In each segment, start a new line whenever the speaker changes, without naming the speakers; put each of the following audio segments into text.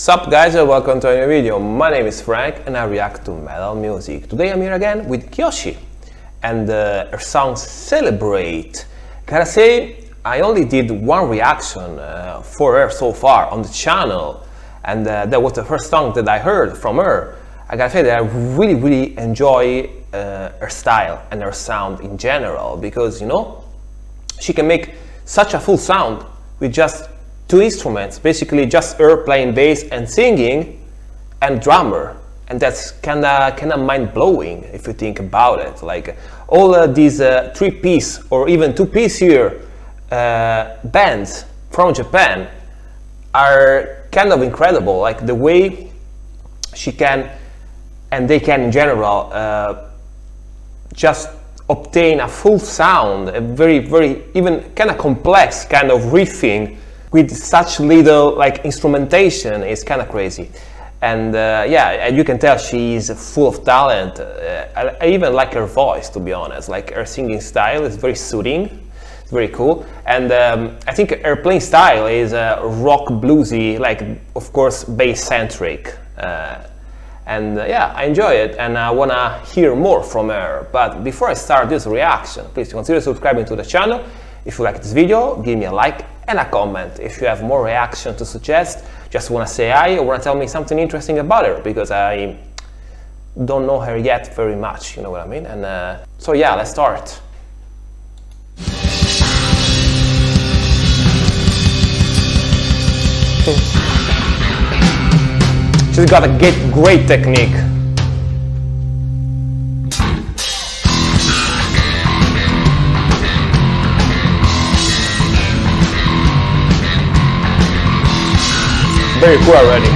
Sup guys and welcome to a new video. My name is Frank and I react to metal music. Today I'm here again with Kiyoshi and her song Celebrate. Gotta say, I only did one reaction for her so far on the channel, and that was the first song that I heard from her. I gotta say that I really enjoy her style and her sound in general, because you know, she can make such a full sound with just two instruments, basically just her playing bass and singing and drummer, and that's kinda mind-blowing if you think about it. Like all these three-piece or even two-piece here bands from Japan are kind of incredible, like the way she can and they can in general just obtain a full sound, a very even kind of complex kind of riffing with such little like instrumentation. Is kind of crazy. And yeah, you can tell she is full of talent. I even like her voice, to be honest. Like her singing style is very soothing, it's very cool. And I think her playing style is rock bluesy, like of course bass centric. And yeah, I enjoy it and I wanna hear more from her. But before I start this reaction, please consider subscribing to the channel. If you like this video, give me a like and a comment. If you have more reaction to suggest, just want to say hi or want to tell me something interesting about her, because I don't know her yet very much, you know what I mean? And so yeah, let's start. She's got a great technique. Very cool already.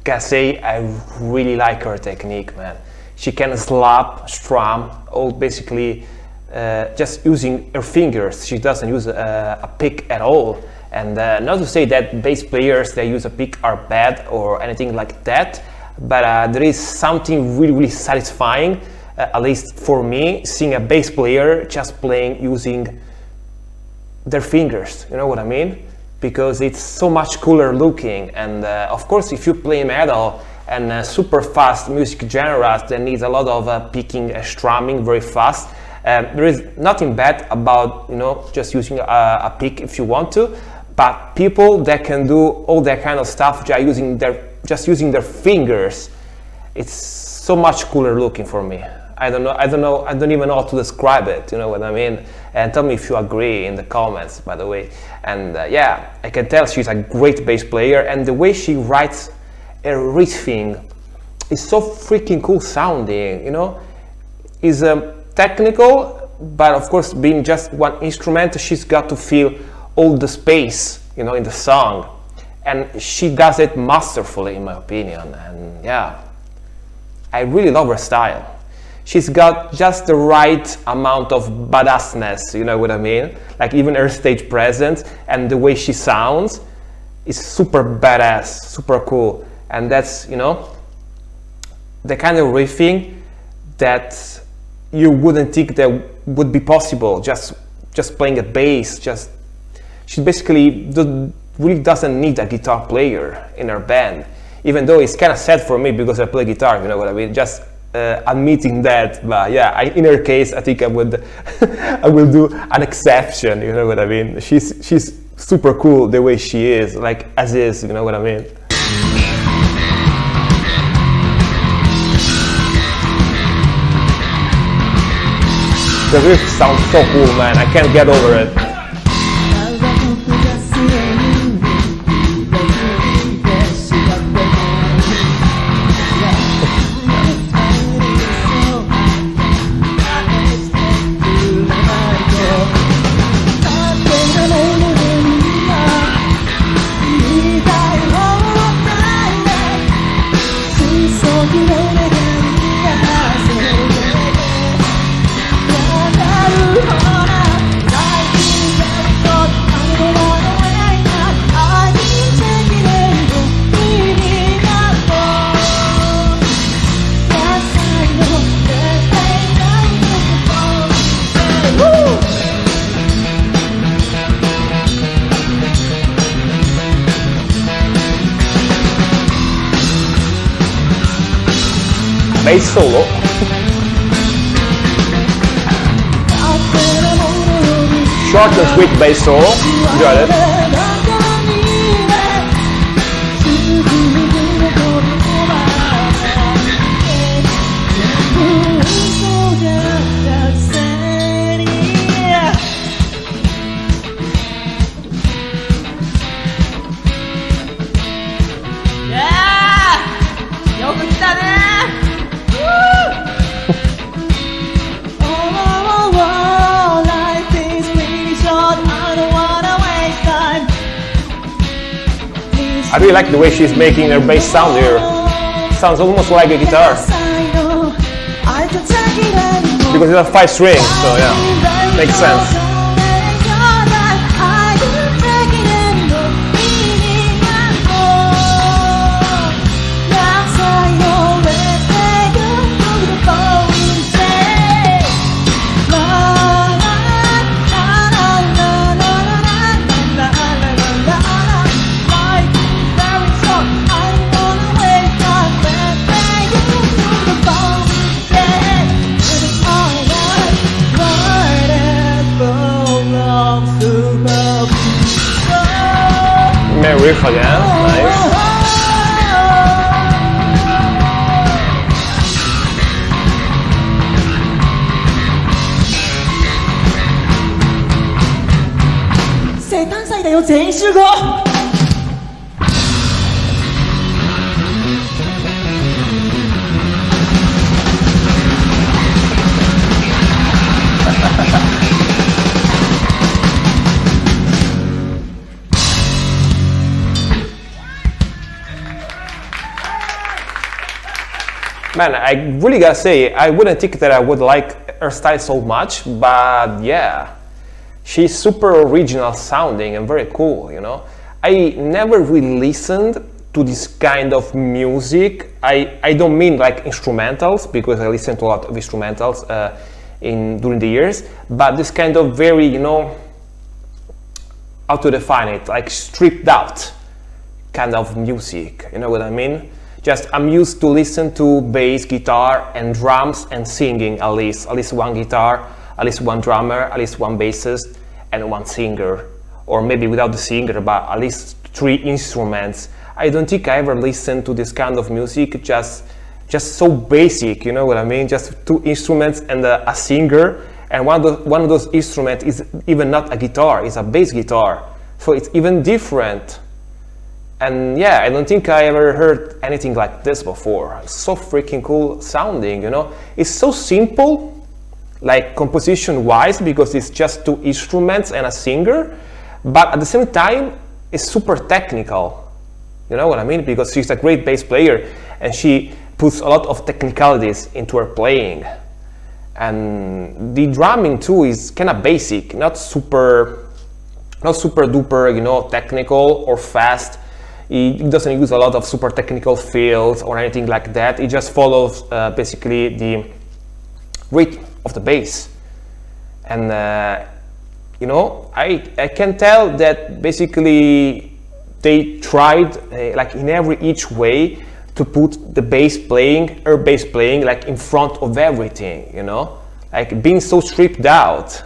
Gotta say, I really like her technique, man. She can slap, strum, all basically just using her fingers. She doesn't use a pick at all. And not to say that bass players that use a pick are bad or anything like that, but there is something really satisfying, at least for me, seeing a bass player just playing using their fingers, you know what I mean? Because it's so much cooler looking. And of course, if you play metal and super fast music genres that needs a lot of picking and strumming very fast, there is nothing bad about, you know, just using a pick if you want to. But people that can do all that kind of stuff just using their fingers, it's so much cooler looking for me. I don't even know how to describe it, you know what I mean? And tell me if you agree in the comments, by the way. And yeah, I can tell she's a great bass player, and the way she writes her riffing is so freaking cool sounding, you know? Is technical, but of course, being just one instrument, she's got to feel all the space, you know, in the song. And she does it masterfully, in my opinion. And yeah, I really love her style. She's got just the right amount of badassness, you know what I mean? Like even her stage presence and the way she sounds is super badass, super cool. And that's, you know, the kind of riffing that you wouldn't think that would be possible just playing a bass. She basically really doesn't need a guitar player in her band. even though it's kind of sad for me because I play guitar, you know what I mean? Just admitting that, but yeah, in her case, I think I would, I will do an exception, you know what I mean? She's super cool the way she is, like as is, you know what I mean? The riff sounds so cool, man. I can't get over it. Bass solo. Short and sweet bass solo. Got it. I really like the way she's making her bass sound here. Sounds almost like a guitar. Because it has 5 strings, so yeah, makes sense. Riff again, nice. Man, I really gotta say, I wouldn't think that I would like her style so much, but yeah, she's super original sounding and very cool, you know. I never really listened to this kind of music. I don't mean like instrumentals, because I listened to a lot of instrumentals during the years, but this kind of very, you know, how to define it, like stripped out kind of music, you know what I mean? Just I'm used to listen to bass, guitar and drums and singing at least one guitar, at least one drummer, at least one bassist and one singer, or maybe without the singer, but at least 3 instruments. I don't think I ever listened to this kind of music, just so basic, you know what I mean? Just 2 instruments and a singer, and one of those instruments is even not a guitar, it's a bass guitar, so it's even different. And yeah, I don't think I ever heard anything like this before. It's so freaking cool sounding, you know? It's so simple, like composition-wise, because it's just 2 instruments and a singer, but at the same time, it's super technical. You know what I mean? Because she's a great bass player, and she puts a lot of technicalities into her playing. And the drumming too is kind of basic, not super duper, you know, technical or fast. It doesn't use a lot of super technical fills or anything like that. It just follows basically the rhythm of the bass. And you know, I can tell that basically they tried like in each way to put the bass playing, her bass playing, like in front of everything, you know, like being so stripped out.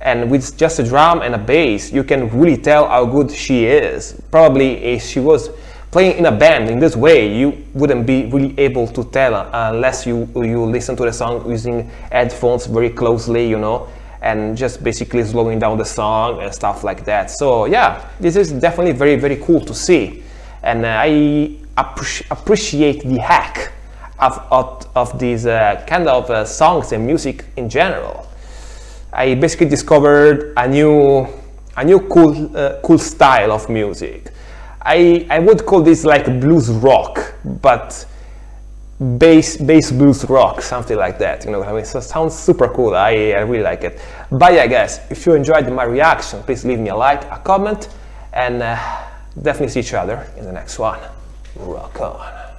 And with just a drum and a bass, you can really tell how good she is. Probably if she was playing in a band in this way, you wouldn't be really able to tell unless you listen to the song using headphones very closely, you know, and just basically slowing down the song and stuff like that. So yeah, this is definitely very, very cool to see. And I appreciate the hack of these kind of songs and music in general. I basically discovered a new cool style of music. I would call this like blues rock, but bass blues rock, something like that. You know, I mean, so it sounds super cool. I really like it. But yeah, guys, if you enjoyed my reaction, please leave me a like, a comment, and definitely see each other in the next one. Rock on.